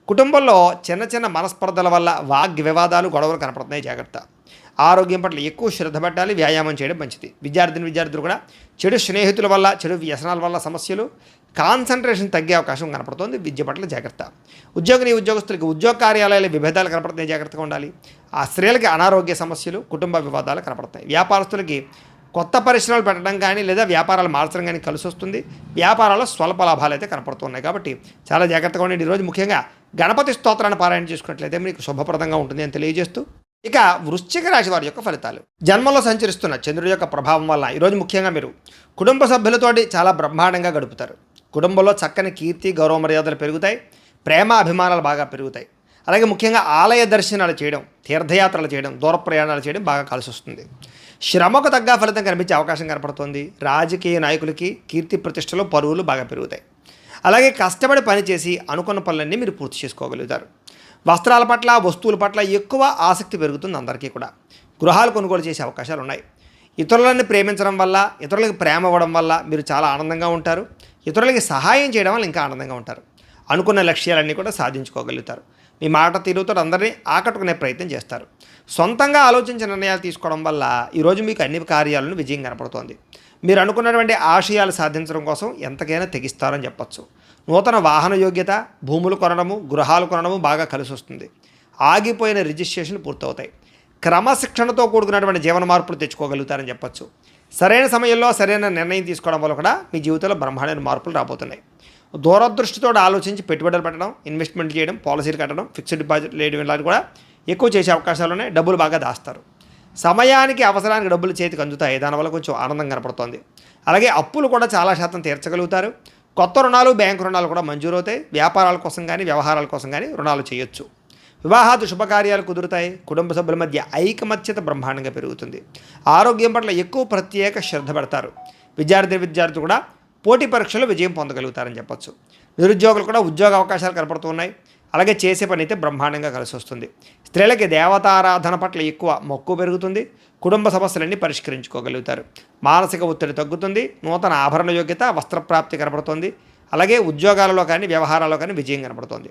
కుటుంబంలో చిన్న మనస్పర్ధల వల్ల వివాదాలు, గొడవలు కనపడుతున్నాయి. జాగ్రత్త. ఆరోగ్యం పట్ల ఎక్కువ శ్రద్ధ పెట్టాలి. వ్యాయామం చేయడం మంచిది. విద్యార్థులు కూడా చెడు స్నేహితుల వల్ల, చెడు వ్యసనాల వల్ల సమస్యలు, కాన్సన్ట్రేషన్ తగ్గే అవకాశం కనపడుతుంది. విద్య పట్ల జాగ్రత్త. ఉద్యోగస్తులకి ఉద్యోగ కార్యాలయాల విభేదాలు కనపడుతున్నాయి. జాగ్రత్తగా ఉండాలి. ఆ స్త్రీలకి అనారోగ్య సమస్యలు, కుటుంబ వివాదాలు కనపడుతున్నాయి. వ్యాపారస్తులకి కొత్త పరిశ్రమలు పెట్టడం కానీ, లేదా వ్యాపారాలు మార్చడం కానీ కలిసి వస్తుంది. వ్యాపారాల్లో స్వల్ప లాభాలు అయితే కనపడుతున్నాయి కాబట్టి చాలా జాగ్రత్తగా ఉండండి. ఈరోజు ముఖ్యంగా గణపతి స్తోత్రాన్ని పారాయణ చేసుకున్నట్లయితే మీకు శుభప్రదంగా ఉంటుంది అని తెలియజేస్తూ, ఇక వృశ్చిక రాశి వారి యొక్క ఫలితాలు. జన్మలో సంచరిస్తున్న చంద్రుడి యొక్క ప్రభావం వల్ల ఈరోజు ముఖ్యంగా మీరు కుటుంబ సభ్యులతోటి చాలా బ్రహ్మాండంగా గడుపుతారు. కుటుంబంలో చక్కని కీర్తి గౌరవ మర్యాదలు పెరుగుతాయి. ప్రేమ అభిమానాలు బాగా పెరుగుతాయి. అలాగే ముఖ్యంగా ఆలయ దర్శనాలు చేయడం, తీర్థయాత్రలు చేయడం, దూర ప్రయాణాలు చేయడం బాగా కలిసి వస్తుంది. శ్రమకు తగ్గ ఫలితం కనిపించే అవకాశం కనపడుతుంది. రాజకీయ నాయకులకి కీర్తి ప్రతిష్టలు పరువులు బాగా పెరుగుతాయి. అలాగే కష్టపడి పనిచేసి అనుకున్న పనులన్నీ మీరు పూర్తి చేసుకోగలుగుతారు. వస్త్రాల పట్ల వస్తువుల పట్ల ఎక్కువ ఆసక్తి పెరుగుతుంది అందరికీ కూడా. గృహాలు కొనుగోలు చేసే అవకాశాలు ఉన్నాయి. ఇతరులని ప్రేమించడం వల్ల, ఇతరులకు ప్రేమ ఇవ్వడం వల్ల మీరు చాలా ఆనందంగా ఉంటారు. ఇతరులకి సహాయం చేయడం వల్ల ఇంకా ఆనందంగా ఉంటారు. అనుకున్న లక్ష్యాలన్నీ కూడా సాధించుకోగలుగుతారు. మీ మాట తీరుతో అందరినీ ఆకట్టుకునే ప్రయత్నం చేస్తారు. సొంతంగా ఆలోచించిన నిర్ణయాలు తీసుకోవడం వల్ల ఈరోజు మీకు అన్ని కార్యాలను విజయం కనపడుతోంది. మీరు అనుకున్నటువంటి ఆశయాలు సాధించడం కోసం ఎంతకైనా తెగిస్తారని చెప్పచ్చు. నూతన వాహన యోగ్యత, భూములు కొనడము, గృహాలు కొనడము బాగా కలిసి వస్తుంది. ఆగిపోయిన రిజిస్ట్రేషన్లు పూర్తవుతాయి. క్రమశిక్షణతో కూడుకున్నటువంటి జీవన మార్పులు తెచ్చుకోగలుగుతారని చెప్పచ్చు. సరైన సమయంలో సరైన నిర్ణయం తీసుకోవడం వల్ల కూడా మీ జీవితంలో బ్రహ్మాండమైన మార్పులు రాబోతున్నాయి. దూరదృష్టితో ఆలోచించి పెట్టుబడులు పెట్టడం, ఇన్వెస్ట్మెంట్ చేయడం, పాలసీలు కట్టడం, ఫిక్స్డ్ డిపాజిట్ వేయడం ఇలాంటి కూడా ఎక్కువ చేసే అవకాశాలు ఉన్నాయి. డబ్బులు బాగా దాస్తారు. సమయానికి అవసరానికి డబ్బులు చేతికి అందుతాయి. దానివల్ల కొంచెం ఆనందం కనపడుతోంది. అలాగే అప్పులు కూడా చాలా శాతం తీర్చగలుగుతారు. కొత్త రుణాలు, బ్యాంకు రుణాలు కూడా మంజూరవుతాయి. వ్యాపారాల కోసం కానీ వ్యవహారాల కోసం కానీ రుణాలు చేయొచ్చు. వివాహాది శుభకార్యాలు కుదురుతాయి. కుటుంబ సభ్యుల మధ్య ఐకమత్యత బ్రహ్మాండంగా పెరుగుతుంది. ఆరోగ్యం పట్ల ఎక్కువ ప్రత్యేక శ్రద్ధ పెడతారు. విద్యార్థులు కూడా పోటీ పరీక్షలు విజయం పొందగలుగుతారని చెప్పచ్చు. నిరుద్యోగులు కూడా ఉద్యోగ అవకాశాలు కనపడుతున్నాయి. అలాగే చేసే పని అయితే బ్రహ్మాండంగా కలిసి వస్తుంది. స్త్రీలకి దేవతారాధన పట్ల ఎక్కువ మక్కువ పెరుగుతుంది. కుటుంబ సమస్యలన్నీ పరిష్కరించుకోగలుగుతారు. మానసిక ఒత్తిడి తగ్గుతుంది. నూతన ఆభరణ యోగ్యత, వస్త్రప్రాప్తి కనపడుతుంది. అలాగే ఉద్యోగాలలో కానీ వ్యవహారాల్లో కానీ విజయం కనపడుతుంది.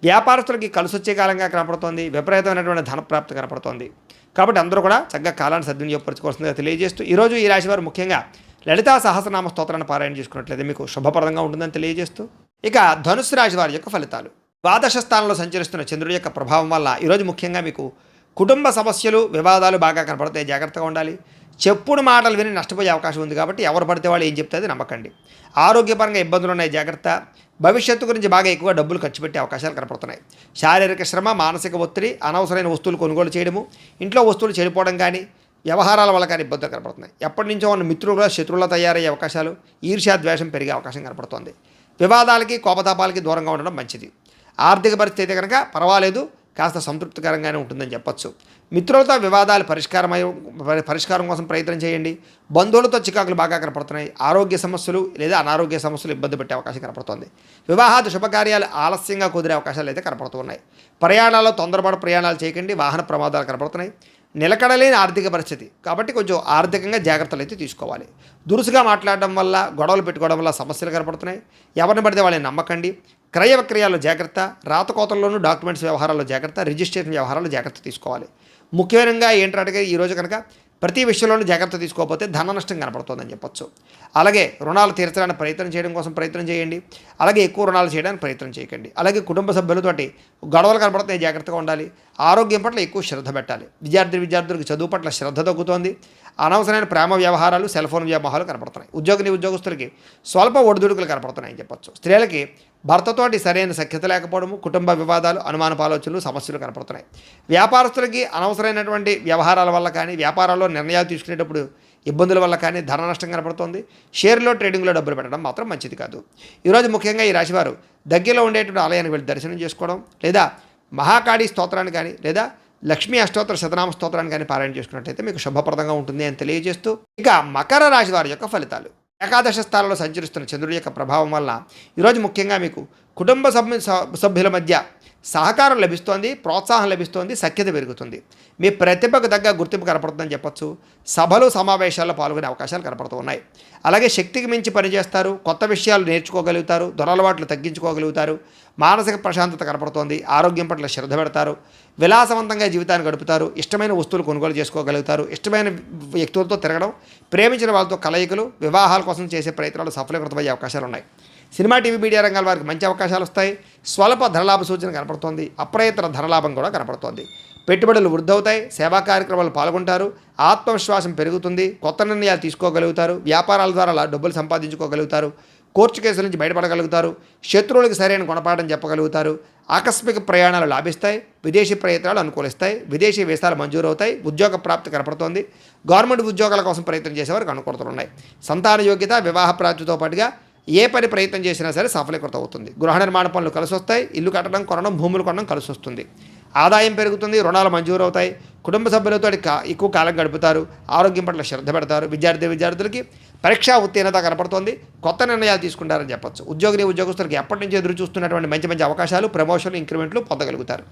వ్యాపారస్తులకి కలిసి వచ్చే కాలంగా కనపడుతోంది. విపరీతమైనటువంటి ధనప్రాప్తి కనపడుతోంది. కాబట్టి అందరూ కూడా చక్కగా కాలాన్ని సద్వినియోగపరచుకోవాల్సిందిగా తెలియజేస్తూ ఈరోజు ఈ రాశి వారు ముఖ్యంగా లలితా సహస్రనామ స్తోత్రాన్ని పారాయణ చేసుకున్నట్లయితే మీకు శుభప్రదంగా ఉంటుందని తెలియజేస్తూ ఇక ధనుస్సు రాశి వారి యొక్క ఫలితాలు. ద్వాదశ స్థానంలో సంచరిస్తున్న చంద్రుడి యొక్క ప్రభావం వల్ల ఈరోజు ముఖ్యంగా మీకు కుటుంబ సమస్యలు, వివాదాలు బాగా కనపడతాయి. జాగ్రత్తగా ఉండాలి. చెప్పుడు మాటలు విని నష్టపోయే అవకాశం ఉంది. కాబట్టి ఎవరు పడితే వాళ్ళు ఏం చెప్తే అది నమ్మకండి. ఆరోగ్యపరంగా ఇబ్బందులు ఉన్నాయి. జాగ్రత్త. భవిష్యత్తు గురించి బాగా ఎక్కువ డబ్బులు ఖర్చు పెట్టే అవకాశాలు కనపడుతున్నాయి. శారీరక శ్రమ, మానసిక ఒత్తిడి, అనవసరమైన వస్తువులు కొనుగోలు చేయడము, ఇంట్లో వస్తువులు చెడిపోవడం కానీ, వ్యవహారాల వల్ల కానీ ఇబ్బందులు కనపడుతున్నాయి. ఎప్పటి నుంచో ఉన్న మిత్రులుగా శత్రువులా తయారయ్యే అవకాశాలు, ఈర్ష్యా ద్వేషం పెరిగే అవకాశం కనపడుతోంది. వివాదాలకి కోపతాపాలకి దూరంగా ఉండడం మంచిది. ఆర్థిక పరిస్థితి కనుక పర్వాలేదు, కాస్త సంతృప్తికరంగానే ఉంటుందని చెప్పచ్చు. మిత్రులతో వివాదాలు పరిష్కారం కోసం ప్రయత్నం చేయండి. బంధువులతో చికాకులు బాగా కనపడుతున్నాయి. ఆరోగ్య సమస్యలు లేదా అనారోగ్య సమస్యలు ఇబ్బంది పెట్టే అవకాశం కనపడుతుంది. వివాహాది శుభకార్యాలు ఆలస్యంగా కుదిరే అవకాశాలు అయితే కనపడుతున్నాయి. ప్రయాణాల్లో తొందరపాటు ప్రయాణాలు చేయకండి. వాహన ప్రమాదాలు కనపడుతున్నాయి. నిలకడలేని ఆర్థిక పరిస్థితి కాబట్టి కొంచెం ఆర్థికంగా జాగ్రత్తలు అయితే తీసుకోవాలి. దురుసుగా మాట్లాడడం వల్ల, గొడవలు పెట్టుకోవడం వల్ల సమస్యలు కనపడుతున్నాయి. ఎవరిని పడితే వాళ్ళని నమ్మకండి. క్రయ విక్రయాల్లో జాగ్రత్త. రాతకోతల్లోనూ డాక్యుమెంట్స్ వ్యవహారాల్లో జాగ్రత్త. రిజిస్ట్రేషన్ వ్యవహారాల్లో జాగ్రత్త తీసుకోవాలి. ముఖ్యంగా ఏంటంటే ఈరోజు కనుక ప్రతి విషయంలోనూ జాగ్రత్త తీసుకోకపోతే ధన నష్టం కనపడుతుందని చెప్పొచ్చు. అలాగే రుణాలు తీర్చడానికి ప్రయత్నం చేయడం కోసం ప్రయత్నం చేయండి. అలాగే ఎక్కువ రుణాలు చేయడానికి ప్రయత్నం చేయకండి. అలాగే కుటుంబ సభ్యులతోటి గొడవలు కనపడుతున్నాయి. జాగ్రత్తగా ఉండాలి. ఆరోగ్యం పట్ల ఎక్కువ శ్రద్ధ పెట్టాలి. విద్యార్థులకు చదువు పట్ల శ్రద్ధ తగ్గుతోంది. అనవసరమైన ప్రేమ వ్యవహారాలు, సెల్ ఫోన్ వ్యామోహాలు కనపడుతున్నాయి. ఉద్యోగస్తులకి స్వల్ప ఒడిదుడుకులు కనపడుతున్నాయని చెప్పొచ్చు. స్త్రీలకి భర్తతోటి సరైన సఖ్యత లేకపోవడము, కుటుంబ వివాదాలు, అనుమానపు ఆలోచనలు, సమస్యలు కనపడుతున్నాయి. వ్యాపారస్తులకి అనవసరమైనటువంటి వ్యవహారాల వల్ల కానీ, వ్యాపారాల్లో నిర్ణయాలు తీసుకునేటప్పుడు ఇబ్బందుల వల్ల కానీ ధన నష్టం కనపడుతుంది. షేర్లో, ట్రేడింగ్లో డబ్బులు పెట్టడం మాత్రం మంచిది కాదు. ఈరోజు ముఖ్యంగా ఈ రాశివారు దగ్గరలో ఉండేటువంటి ఆలయానికి వెళ్ళి దర్శనం చేసుకోవడం, లేదా మహాకాళీ స్తోత్రాన్ని కానీ, లేదా లక్ష్మీ అష్టోత్తర శతనామ స్తోత్రాన్ని కానీ పారాయణ చేసుకున్నట్లయితే మీకు శుభప్రదంగా ఉంటుంది అని తెలియజేస్తూ ఇక మకర రాశి వారి యొక్క ఫలితాలు. ఏకాదశ స్థానంలో సంచరిస్తున్న చంద్రుడి యొక్క ప్రభావం వల్ల ఈరోజు ముఖ్యంగా మీకు కుటుంబ సభ్యుల మధ్య సహకారం లభిస్తోంది, ప్రోత్సాహం లభిస్తోంది, సఖ్యత పెరుగుతుంది. మీ ప్రతిభకు తగ్గ గుర్తింపు కనపడుతుందని చెప్పొచ్చు. సభలు, సమావేశాల్లో పాల్గొనే అవకాశాలు కనపడుతూ ఉన్నాయి. అలాగే శక్తికి మించి పనిచేస్తారు. కొత్త విషయాలు నేర్చుకోగలుగుతారు. దురలవాట్లు తగ్గించుకోగలుగుతారు. మానసిక ప్రశాంతత కనపడుతోంది. ఆరోగ్యం పట్ల శ్రద్ధ పెడతారు. విలాసవంతంగా జీవితాన్ని గడుపుతారు. ఇష్టమైన వస్తువులు కొనుగోలు చేసుకోగలుగుతారు. ఇష్టమైన వ్యక్తులతో తిరగడం, ప్రేమించిన వాళ్ళతో కలయికలు, వివాహాల కోసం చేసే ప్రయత్నాలు సఫలీకృతమయ్యే అవకాశాలు ఉన్నాయి. సినిమా, టీవీ, మీడియా రంగాల వారికి మంచి అవకాశాలు వస్తాయి. స్వల్ప ధనలాభ సూచన కనపడుతోంది. అప్రయత్న ధనలాభం కూడా కనపడుతోంది. పెట్టుబడులు వృద్ధవుతాయి. సేవా కార్యక్రమాలు పాల్గొంటారు. ఆత్మవిశ్వాసం పెరుగుతుంది. కొత్త నిర్ణయాలు తీసుకోగలుగుతారు. వ్యాపారాల ద్వారా డబ్బులు సంపాదించుకోగలుగుతారు. కోర్టు కేసుల నుంచి బయటపడగలుగుతారు. శత్రువులకు సరైన గుణపాఠం చెప్పగలుగుతారు. ఆకస్మిక ప్రయాణాలు లాభిస్తాయి, విదేశీ ప్రయత్నాలు అనుకూలిస్తాయి, విదేశీ వీసాలు మంజూరు అవుతాయి, ఉద్యోగ ప్రాప్తి కనపడుతోంది, గవర్నమెంట్ ఉద్యోగాల కోసం ప్రయత్నం చేసేవారికి అనుకూలతలు ఉన్నాయి. సంతాన యోగ్యత, వివాహ ప్రాప్తితో పాటుగా ఏ పని ప్రయత్నం చేసినా సరే సఫలీకృతం అవుతుంది. గృహ నిర్మాణ పనులు కలిసి వస్తాయి, ఇల్లు కట్టడం, కొనడం, భూములు కొనడం కలిసి వస్తుంది. ఆదాయం పెరుగుతుంది, రుణాలు మంజూరు అవుతాయి, కుటుంబ సభ్యులతో ఎక్కువ కాలం గడుపుతారు, ఆరోగ్యం పట్ల శ్రద్ధ పెడతారు. విద్యార్థులకి పరీక్షా ఉత్తీర్ణత కనపడుతోంది, కొత్త నిర్ణయాలు తీసుకుంటారని చెప్పొచ్చు. ఉద్యోగస్తులకి ఎప్పటి నుంచి ఎదురు చూస్తున్నటువంటి మంచి అవకాశాలు, ప్రమోషన్లు, ఇంక్రిమెంట్లు పొందగలుగుతారు.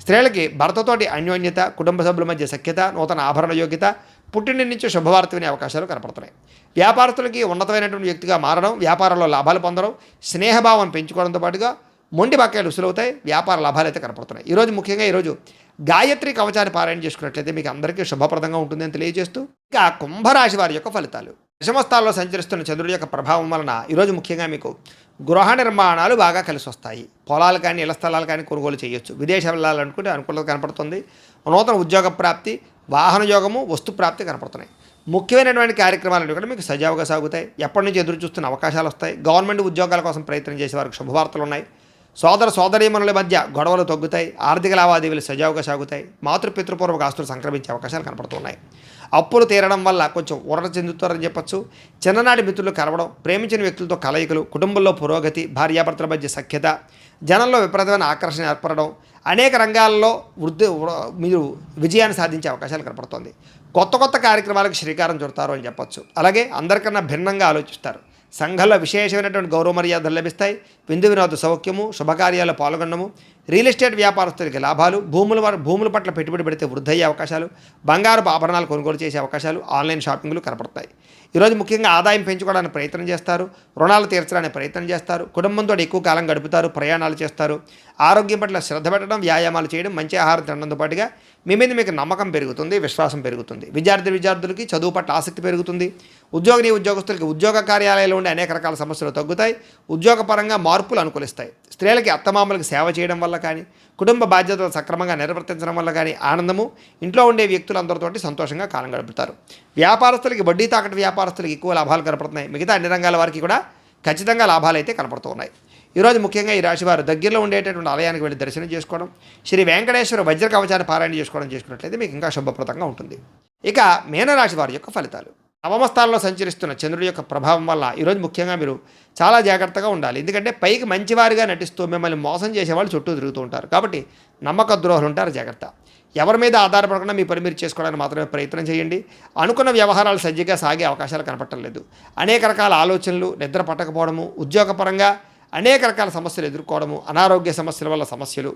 స్త్రీలకి భర్తతోటి అన్యోన్యత, కుటుంబ సభ్యుల మధ్య సఖ్యత, నూతన ఆభరణ యోగ్యత, పుట్టిన నుంచి శుభవార్త వినే అవకాశాలు కనపడుతున్నాయి. వ్యాపారస్తులకి ఉన్నతమైనటువంటి వ్యక్తిగా మారడం, వ్యాపారంలో లాభాలు పొందడం, స్నేహభావం పెంచుకోవడంతో పాటుగా మొండి బకాయిలు ఉసులవుతాయి, వ్యాపార లాభాలు అయితే కనపడుతున్నాయి. ముఖ్యంగా ఈరోజు గాయత్రి కవచాన్ని పారాయణ చేసుకున్నట్లయితే మీకు అందరికీ శుభప్రదంగా ఉంటుందని తెలియజేస్తూ, ఇక కుంభరాశి వారి యొక్క ఫలితాలు. దశమస్థానంలో సంచరిస్తున్న చంద్రుడి యొక్క ప్రభావం వలన ఈరోజు ముఖ్యంగా మీకు గృహ నిర్మాణాలు బాగా కలిసి వస్తాయి. పొలాలు కానీ ఇళ్ల స్థలాలు కానీ కొనుగోలు చేయొచ్చు. విదేశాలు వెళ్ళాలనుకుంటే అనుకూలత కనపడుతుంది. నూతన ఉద్యోగ ప్రాప్తి, వాహన యోగము, వస్తు ప్రాప్తి కనపడుతున్నాయి. ముఖ్యమైనటువంటి కార్యక్రమాలన్నీ కూడా మీకు సజావుగా సాగుతాయి. ఎప్పటి నుంచి ఎదురు చూస్తున్న అవకాశాలు వస్తాయి. గవర్నమెంట్ ఉద్యోగాల కోసం ప్రయత్నం చేసే వారికి శుభవార్తలు ఉన్నాయి. సోదరీమణుల మధ్య గొడవలు తగ్గుతాయి, ఆర్థిక లావాదేవీలు సజావుగా సాగుతాయి. మాతృపితృపూర్వక ఆస్తులు సంక్రమించే అవకాశాలు కనపడుతున్నాయి. అప్పులు తీరడం వల్ల కొంచెం ఊరట చెందుతారని చెప్పచ్చు. చిన్ననాటి మిత్రులు కలవడం, ప్రేమించిన వ్యక్తులతో కలయికలు, కుటుంబంలో పురోగతి, భార్యాభర్తల మధ్య సఖ్యత, జనంలో విపరీతమైన ఆకర్షణ ఏర్పడడం, అనేక రంగాల్లో మీరు విజయాన్ని సాధించే అవకాశాలు కనపడుతుంది. కొత్త కార్యక్రమాలకు శ్రీకారం చుడతారు అని చెప్పచ్చు. అలాగే అందరికన్నా భిన్నంగా ఆలోచిస్తారు. సంఘంలో విశేషమైనటువంటి గౌరవ మర్యాదలు లభిస్తాయి. విందు వినోద సౌఖ్యము, శుభకార్యాల్లో పాల్గొనడము, రియల్ ఎస్టేట్ వ్యాపారస్తులకి లాభాలు, భూముల పట్ల పెట్టుబడి పెడితే వృద్ధయ్యే అవకాశాలు, బంగారపు ఆభరణాలు కొనుగోలు చేసే అవకాశాలు, ఆన్లైన్ షాపింగ్లు కనపడతాయి. ఈరోజు ముఖ్యంగా ఆదాయం పెంచుకోవడానికి ప్రయత్నం చేస్తారు, రుణాలు తీర్చడానికి ప్రయత్నం చేస్తారు, కుటుంబంతో ఎక్కువ కాలం గడుపుతారు, ప్రయాణాలు చేస్తారు, ఆరోగ్యం పట్ల శ్రద్ధ పెట్టడం, వ్యాయామాలు చేయడం, మంచి ఆహారం తినడంతో పాటుగా మీ మీద మీకు నమ్మకం పెరుగుతుంది, విశ్వాసం పెరుగుతుంది. విద్యార్థులకి చదువు పట్ల ఆసక్తి పెరుగుతుంది. ఉద్యోగస్తులకి ఉద్యోగ కార్యాలయాల్లో ఉండే అనేక రకాల సమస్యలు తగ్గుతాయి. ఉద్యోగపరంగా మార్పులు అనుకూలిస్తాయి. స్త్రీలకి అత్తమామలకు సేవ చేయడం వల్ల కానీ, కుటుంబ బాధ్యతలు సక్రమంగా నిర్వర్తించడం వల్ల కానీ ఆనందము, ఇంట్లో ఉండే వ్యక్తులందరితోటి సంతోషంగా కాలం గడుపుతారు. వ్యాపారస్తులకి వడ్డీ తాకట్టు వ్యాపారస్తులకి ఎక్కువ లాభాలు కనపడుతున్నాయి. మిగతా అన్ని రంగాల వారికి కూడా ఖచ్చితంగా లాభాలు అయితే కనపడుతూ ఉన్నాయి. ఈరోజు ముఖ్యంగా ఈ రాశివారు దగ్గరలో ఉండేటటువంటి ఆలయానికి వెళ్ళి దర్శనం చేసుకోవడం, శ్రీ వెంకటేశ్వర వజ్ర కవచాన్ని పారాయణ చేసుకున్నట్లయితే మీకు ఇంకా శుభప్రదంగా ఉంటుంది. ఇక మీనరాశి వారి యొక్క ఫలితాలు. నవమస్థానంలో సంచరిస్తున్న చంద్రుడి యొక్క ప్రభావం వల్ల ఈరోజు ముఖ్యంగా మీరు చాలా జాగ్రత్తగా ఉండాలి. ఎందుకంటే పైకి మంచివారిగా నటిస్తూ మిమ్మల్ని మోసం చేసేవాళ్ళు చుట్టూ తిరుగుతూ ఉంటారు. కాబట్టి నమ్మక ద్రోహులు ఉంటారు, జాగ్రత్త. ఎవరి మీద ఆధారపడకుండా మీ పని మీరు చేసుకోవడానికి మాత్రమే ప్రయత్నం చేయండి. అనుకున్న వ్యవహారాలు సజ్జగా సాగే అవకాశాలు కనపట్టలేదు. అనేక రకాల ఆలోచనలు, నిద్ర పట్టకపోవడము, ఉద్యోగపరంగా అనేక రకాల సమస్యలు ఎదుర్కోవడము, అనారోగ్య సమస్యల వల్ల సమస్యలు,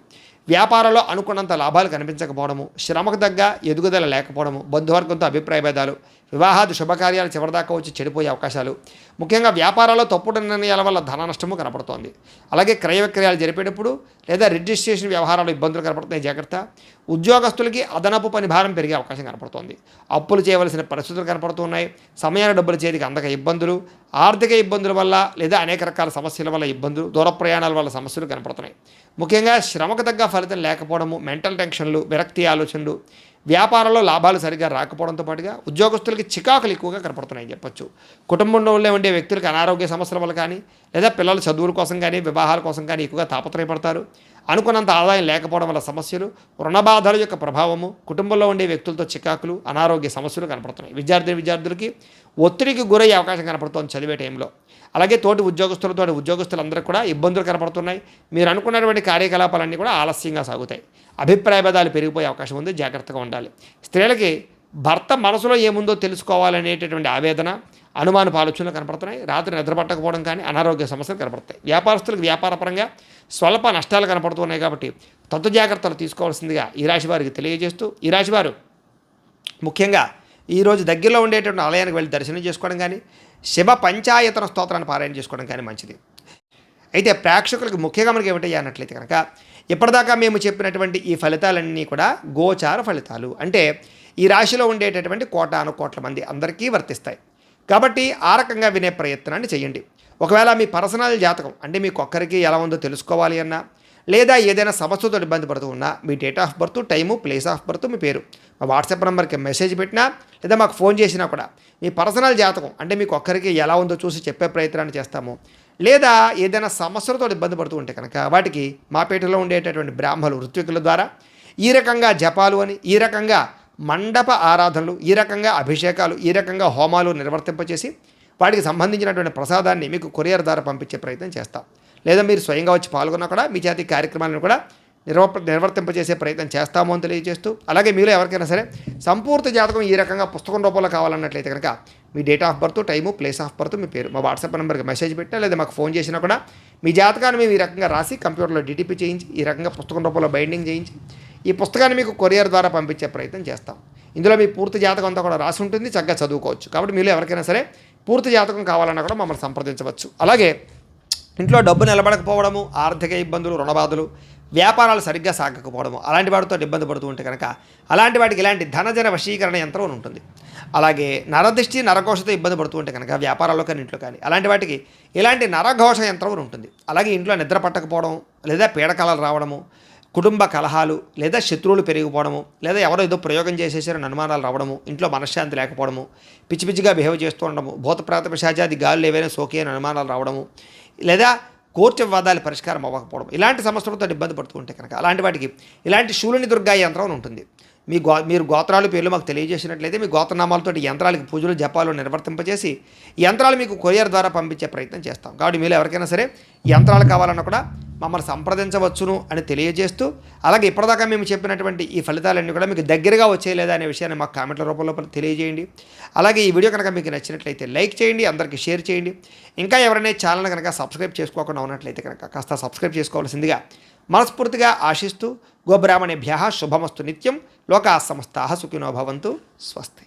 వ్యాపారంలో అనుకున్నంత లాభాలు కనిపించకపోవడము, శ్రమకు తగ్గ ఎదుగుదల లేకపోవడము, బంధువర్గంతో అభిప్రాయ భేదాలు, వివాహాది శుభకార్యాలు చివరిదాకా వచ్చి చెడిపోయే అవకాశాలు, ముఖ్యంగా వ్యాపారాల్లో తప్పుడు నిర్ణయాల వల్ల ధన నష్టము కనపడుతోంది. అలాగే క్రయ విక్రయాలు జరిపేటప్పుడు లేదా రిజిస్ట్రేషన్ వ్యవహారాలు ఇబ్బందులు కనపడుతున్నాయి, జాగ్రత్త. ఉద్యోగస్తులకి అదనపు పని భారం పెరిగే అవకాశం కనపడుతోంది. అప్పులు చేయవలసిన పరిస్థితులు కనపడుతున్నాయి. సమయాల డబ్బులు చేతికి అందక ఇబ్బందులు, ఆర్థిక ఇబ్బందుల వల్ల లేదా అనేక రకాల సమస్యల వల్ల ఇబ్బందులు, దూర ప్రయాణాల వల్ల సమస్యలు కనపడుతున్నాయి. ముఖ్యంగా శ్రమకు తగ్గ ఫలితం లేకపోవడము, మెంటల్ టెన్షన్లు, విరక్తి ఆలోచనలు, వ్యాపారంలో లాభాలు సరిగ్గా రాకపోవడంతో పాటుగా ఉద్యోగస్తులకి చికాకులు ఎక్కువగా కనపడుతున్నాయని చెప్పొచ్చు. కుటుంబంలో ఉండే వ్యక్తులకు అనారోగ్య సమస్యల వల్ల కానీ లేదా పిల్లల చదువుల కోసం కానీ వివాహాల కోసం కానీ ఎక్కువగా తాపత్రయపడతారు. అనుకున్నంత ఆదాయం లేకపోవడం వల్ల సమస్యలు, రుణబాధల యొక్క ప్రభావము, కుటుంబంలో ఉండే వ్యక్తులతో చికాకులు, అనారోగ్య సమస్యలు కనపడుతున్నాయి. విద్యార్థులకి ఒత్తిడికి గురయ్యే అవకాశం కనపడుతోంది చదివే టైంలో. అలాగే తోటి ఉద్యోగస్తులందరికీ కూడా ఇబ్బందులు కనపడుతున్నాయి. మీరు అనుకున్నటువంటి కార్యకలాపాలన్నీ కూడా ఆలస్యంగా సాగుతాయి. అభిప్రాయ భేదాలు పెరిగిపోయే అవకాశం ఉంది, జాగ్రత్తగా ఉండాలి. స్త్రీలకి భర్త మనసులో ఏముందో తెలుసుకోవాలనేటటువంటి ఆవేదన, అనుమానపు ఆలోచనలు కనపడుతున్నాయి. రాత్రి నిద్రపట్టకపోవడం కానీ అనారోగ్య సమస్యలు కనపడతాయి. వ్యాపారస్తులకు వ్యాపారపరంగా స్వల్ప నష్టాలు కనపడుతున్నాయి. కాబట్టి తత్వ జాగ్రత్తలు తీసుకోవాల్సిందిగా ఈ రాశి వారికి తెలియజేస్తూ, ఈ రాశివారు ముఖ్యంగా ఈరోజు దగ్గరలో ఉండేటువంటి ఆలయానికి వెళ్ళి దర్శనం చేసుకోవడం కానీ, శివ పంచాయతన స్తోత్రాన్ని పారాయణ చేసుకోవడం కానీ మంచిది. అయితే ప్రేక్షకులకు ముఖ్యంగా మనకి ఏమిటయ్యా అన్నట్లయితే కనుక, ఇప్పటిదాకా మేము చెప్పినటువంటి ఈ ఫలితాలన్నీ కూడా గోచార ఫలితాలు, అంటే ఈ రాశిలో ఉండేటటువంటి కోటాను మంది అందరికీ వర్తిస్తాయి. కాబట్టి ఆ రకంగా వినే ప్రయత్నాన్ని చేయండి. ఒకవేళ మీ పర్సనల్ జాతకం అంటే మీకు ఒక్కరికి ఎలా ఉందో తెలుసుకోవాలి అన్నా, లేదా ఏదైనా సమస్యతో ఇబ్బంది పడుతూ ఉన్నా, మీ date of birth, time, place of birth, మీ పేరు మా వాట్సాప్ నెంబర్కి మెసేజ్ పెట్టినా లేదా మాకు ఫోన్ చేసినా కూడా మీ పర్సనల్ జాతకం అంటే మీకు ఒక్కరికి ఎలా ఉందో చూసి చెప్పే ప్రయత్నాన్ని చేస్తాము. లేదా ఏదైనా సమస్యలతో ఇబ్బంది పడుతూ ఉంటే కనుక వాటికి మా పేటలో ఉండేటటువంటి బ్రాహ్మలు ఋత్వికుల ద్వారా ఈ రకంగా జపాలు అని, ఈ రకంగా మండప ఆరాధనలు, ఈ రకంగా అభిషేకాలు, ఈ రకంగా హోమాలు నిర్వర్తింపచేసి వాటికి సంబంధించినటువంటి ప్రసాదాన్ని మీకు కొరియర్ ద్వారా పంపించే ప్రయత్నం చేస్తాం. లేదా మీరు స్వయంగా వచ్చి పాల్గొన్నా కూడా మీ చేతి కార్యక్రమాలను కూడా నిర్వర్తింపజేసే ప్రయత్నం చేస్తాము అని తెలియజేస్తూ, అలాగే మీలో ఎవరికైనా సరే సంపూర్తి జాతకం ఈ రకంగా పుస్తకం రూపంలో కావాలన్నట్లయితే కనుక మీ date of birth, time, place of birth, మీ పేరు మా వాట్సాప్ నెంబర్కి మెసేజ్ పెట్టినా లేదా మాకు ఫోన్ చేసినా కూడా మీ జాతకాన్ని మేము ఈ రకంగా రాసి కంప్యూటర్లో డిటిపి చేయించి ఈ రకంగా పుస్తకం రూపంలో బైండింగ్ చేయించి ఈ పుస్తకాన్ని మీకు కొరియర్ ద్వారా పంపించే ప్రయత్నం చేస్తాం. ఇందులో మీ పూర్తి జాతకం అంతా కూడా రాసి ఉంటుంది, చక్కగా చదువుకోవచ్చు. కాబట్టి మీలో ఎవరికైనా సరే పూర్తి జాతకం కావాలన్నా కూడా మమ్మల్ని సంప్రదించవచ్చు. అలాగే ఇంట్లో డబ్బు నిలబడకపోవడము, ఆర్థిక ఇబ్బందులు, రుణబాధలు, వ్యాపారాలు సరిగ్గా సాగకపోవడము, అలాంటి వాటితో ఇబ్బంది పడుతూ ఉంటే కనుక అలాంటి వాటికి ఇలాంటి ధనజన వశీకరణ యంత్రం ఉంటుంది. అలాగే నరదృష్టి, నరఘోషతో ఇబ్బంది పడుతూ ఉంటే కనుక వ్యాపారాల్లో కానీ ఇంట్లో కానీ అలాంటి వాటికి ఇలాంటి నరఘోష యంత్రం ఉంటుంది. అలాగే ఇంట్లో నిద్ర పట్టకపోవడం, లేదా పీడకలలు రావడము, కుటుంబ కలహాలు, లేదా శత్రువులు పెరిగిపోవడము, లేదా ఎవరో ఏదో ప్రయోగం చేసేసారని అనుమానాలు రావడము, ఇంట్లో మనశ్శాంతి లేకపోవడము, పిచ్చి పిచ్చిగా బిహేవ్ చేస్తూ ఉండడము, భూతప్రాత పిశాచాది గాలులు ఏవైనా సోకి అని అనుమానాలు రావడము, లేదా కోర్టు వివాదాలు పరిష్కారం అవ్వకపోవడం, ఇలాంటి సమస్యలతో ఇబ్బంది పడుతూ ఉంటే కనుక అలాంటి వాటికి ఇలాంటి శూలిని దుర్గా యంత్రం ఉంటుంది. మీరు గోత్రాలు పేర్లు మాకు తెలియజేసినట్లయితే మీ గోత్రనామాలతో యంత్రాలకి పూజలు జపాలు నిర్వర్తింపజేసి యంత్రాలు మీకు కొరియర్ ద్వారా పంపించే ప్రయత్నం చేస్తాం. కాబట్టి మీరు ఎవరికైనా సరే యంత్రాలు కావాలన్నా కూడా మమ్మల్ని సంప్రదించవచ్చును అని తెలియజేస్తూ, అలాగే ఇప్పటిదాకా మేము చెప్పినటువంటి ఈ ఫలితాలన్నీ కూడా మీకు దగ్గరగా వచ్చేయలేదా అనే విషయాన్ని మాకు కామెంట్ల రూపంలో తెలియజేయండి. అలాగే ఈ వీడియో కనుక మీకు నచ్చినట్లయితే లైక్ చేయండి, అందరికీ షేర్ చేయండి. ఇంకా ఎవరైనా ఛానల్ కనుక సబ్స్క్రైబ్ చేసుకోకుండా ఉన్నట్లయితే కనుక కాస్త సబ్స్క్రైబ్ చేసుకోవాల్సిందిగా మనస్ఫూర్తిగా ఆశిస్తూ, గోబ్రాహ్మణేభ్యః శుభమస్తు నిత్యం, లోకాః సమస్తాః సుఖినో భవంతు. స్వస్తి.